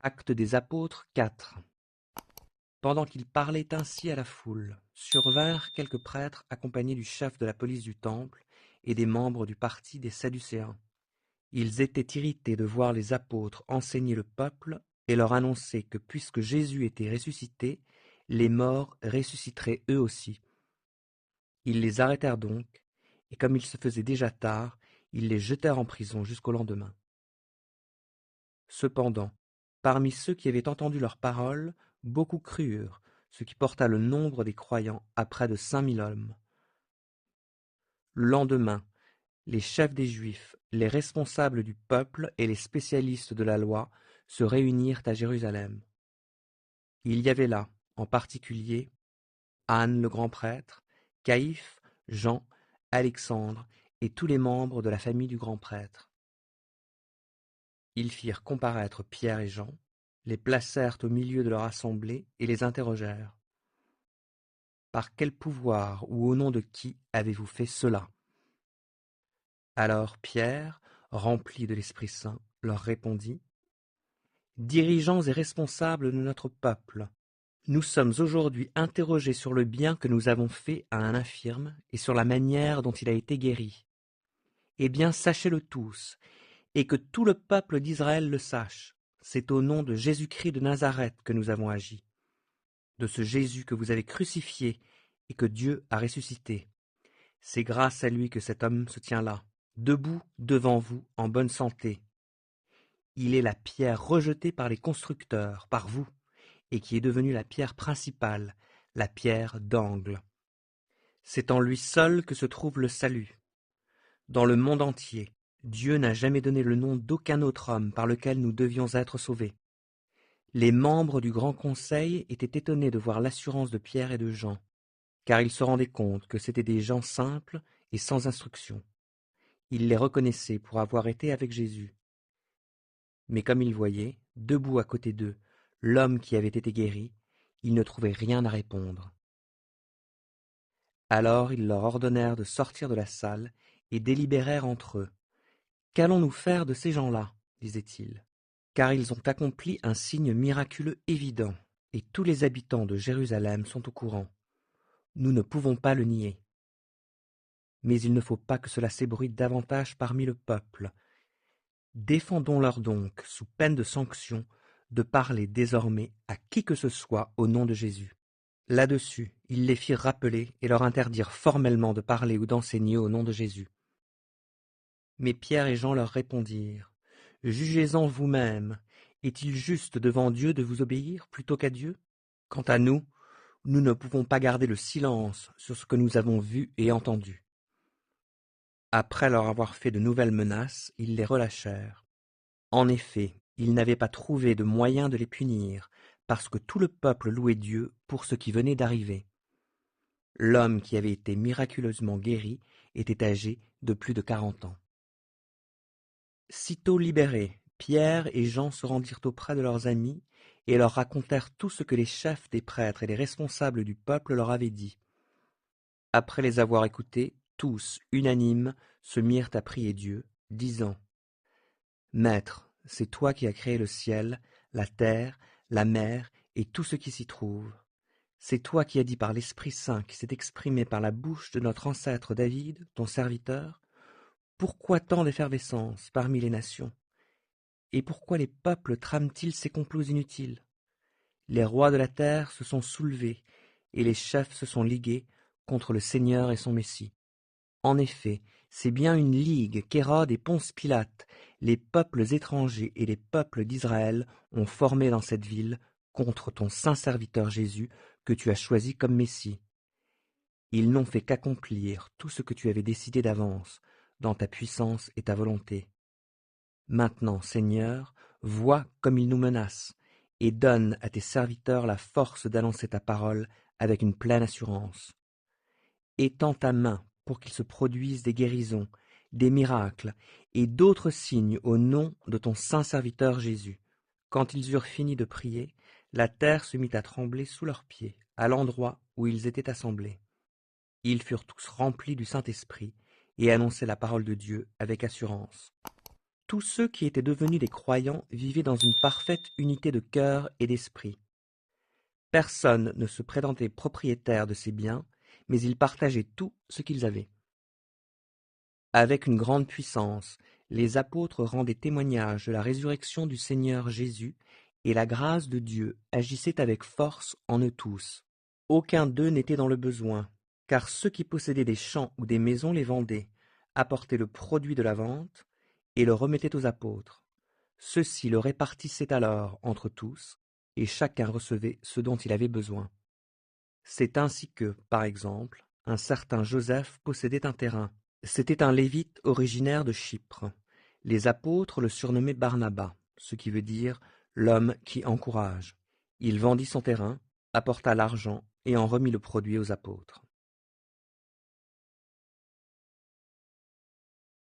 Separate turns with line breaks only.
Actes des apôtres 4. Pendant qu'il parlait ainsi à la foule, survinrent quelques prêtres accompagnés du chef de la police du temple et des membres du parti des Sadducéens. Ils étaient irrités de voir les apôtres enseigner le peuple et leur annoncer que puisque Jésus était ressuscité, les morts ressusciteraient eux aussi. Ils les arrêtèrent donc, et comme il se faisait déjà tard, ils les jetèrent en prison jusqu'au lendemain. Cependant, parmi ceux qui avaient entendu leurs paroles, beaucoup crurent, ce qui porta le nombre des croyants à près de 5 000 hommes. Le lendemain, les chefs des Juifs, les responsables du peuple et les spécialistes de la loi se réunirent à Jérusalem. Il y avait là, en particulier, Anne le grand prêtre, Caïphe, Jean, Alexandre et tous les membres de la famille du grand prêtre. Ils firent comparaître Pierre et Jean, les placèrent au milieu de leur assemblée et les interrogèrent. Par quel pouvoir ou au nom de qui avez-vous fait cela? Alors Pierre, rempli de l'Esprit Saint, leur répondit. Dirigeants et responsables de notre peuple, nous sommes aujourd'hui interrogés sur le bien que nous avons fait à un infirme et sur la manière dont il a été guéri. Eh bien, sachez-le tous, et que tout le peuple d'Israël le sache, c'est au nom de Jésus-Christ de Nazareth que nous avons agi, de ce Jésus que vous avez crucifié et que Dieu a ressuscité. C'est grâce à lui que cet homme se tient là, debout devant vous, en bonne santé. Il est la pierre rejetée par les constructeurs, par vous, et qui est devenue la pierre principale, la pierre d'angle. C'est en lui seul que se trouve le salut. Dans le monde entier, Dieu n'a jamais donné le nom d'aucun autre homme par lequel nous devions être sauvés. Les membres du Grand Conseil étaient étonnés de voir l'assurance de Pierre et de Jean, car ils se rendaient compte que c'étaient des gens simples et sans instruction. Ils les reconnaissaient pour avoir été avec Jésus. Mais comme ils voyaient, debout à côté d'eux, l'homme qui avait été guéri, ils ne trouvaient rien à répondre. Alors ils leur ordonnèrent de sortir de la salle et délibérèrent entre eux. Qu'allons-nous faire de ces gens-là, disaient-ils, car ils ont accompli un signe miraculeux évident, et tous les habitants de Jérusalem sont au courant. Nous ne pouvons pas le nier. Mais il ne faut pas que cela s'ébruite davantage parmi le peuple. Défendons-leur donc, sous peine de sanction, de parler désormais à qui que ce soit au nom de Jésus. Là-dessus, ils les firent rappeler et leur interdirent formellement de parler ou d'enseigner au nom de Jésus. Mais Pierre et Jean leur répondirent. Jugez-en vous-mêmes. Est-il juste devant Dieu de vous obéir plutôt qu'à Dieu? Quant à nous, nous ne pouvons pas garder le silence sur ce que nous avons vu et entendu. Après leur avoir fait de nouvelles menaces, ils les relâchèrent. En effet, ils n'avaient pas trouvé de moyen de les punir, parce que tout le peuple louait Dieu pour ce qui venait d'arriver. L'homme qui avait été miraculeusement guéri était âgé de plus de 40 ans. Sitôt libérés, Pierre et Jean se rendirent auprès de leurs amis et leur racontèrent tout ce que les chefs des prêtres et les responsables du peuple leur avaient dit. Après les avoir écoutés, tous, unanimes, se mirent à prier Dieu, disant « Maître, c'est toi qui as créé le ciel, la terre, la mer et tout ce qui s'y trouve. C'est toi qui as dit par l'Esprit Saint qui s'est exprimé par la bouche de notre ancêtre David, ton serviteur. Pourquoi tant d'effervescence parmi les nations? Et pourquoi les peuples trament-ils ces complots inutiles? Les rois de la terre se sont soulevés, et les chefs se sont ligués contre le Seigneur et son Messie. En effet, c'est bien une ligue qu'Hérode et Ponce Pilate, les peuples étrangers et les peuples d'Israël ont formée dans cette ville contre ton saint serviteur Jésus que tu as choisi comme Messie. Ils n'ont fait qu'accomplir tout ce que tu avais décidé d'avance, dans ta puissance et ta volonté. Maintenant, Seigneur, vois comme ils nous menacent, et donne à tes serviteurs la force d'annoncer ta parole avec une pleine assurance. Étends ta main pour qu'il se produise des guérisons, des miracles et d'autres signes au nom de ton saint serviteur Jésus. Quand ils eurent fini de prier, la terre se mit à trembler sous leurs pieds, à l'endroit où ils étaient assemblés. Ils furent tous remplis du Saint-Esprit et annonçaient la parole de Dieu avec assurance. Tous ceux qui étaient devenus des croyants vivaient dans une parfaite unité de cœur et d'esprit. Personne ne se prétendait propriétaire de ses biens, mais ils partageaient tout ce qu'ils avaient. Avec une grande puissance, les apôtres rendaient témoignage de la résurrection du Seigneur Jésus, et la grâce de Dieu agissait avec force en eux tous. Aucun d'eux n'était dans le besoin, car ceux qui possédaient des champs ou des maisons les vendaient, apportaient le produit de la vente, et le remettaient aux apôtres. Ceux-ci le répartissaient alors entre tous, et chacun recevait ce dont il avait besoin. C'est ainsi que, par exemple, un certain Joseph possédait un terrain. C'était un Lévite originaire de Chypre. Les apôtres le surnommaient Barnabas, ce qui veut dire l'homme qui encourage. Il vendit son terrain, apporta l'argent et en remit le produit aux apôtres.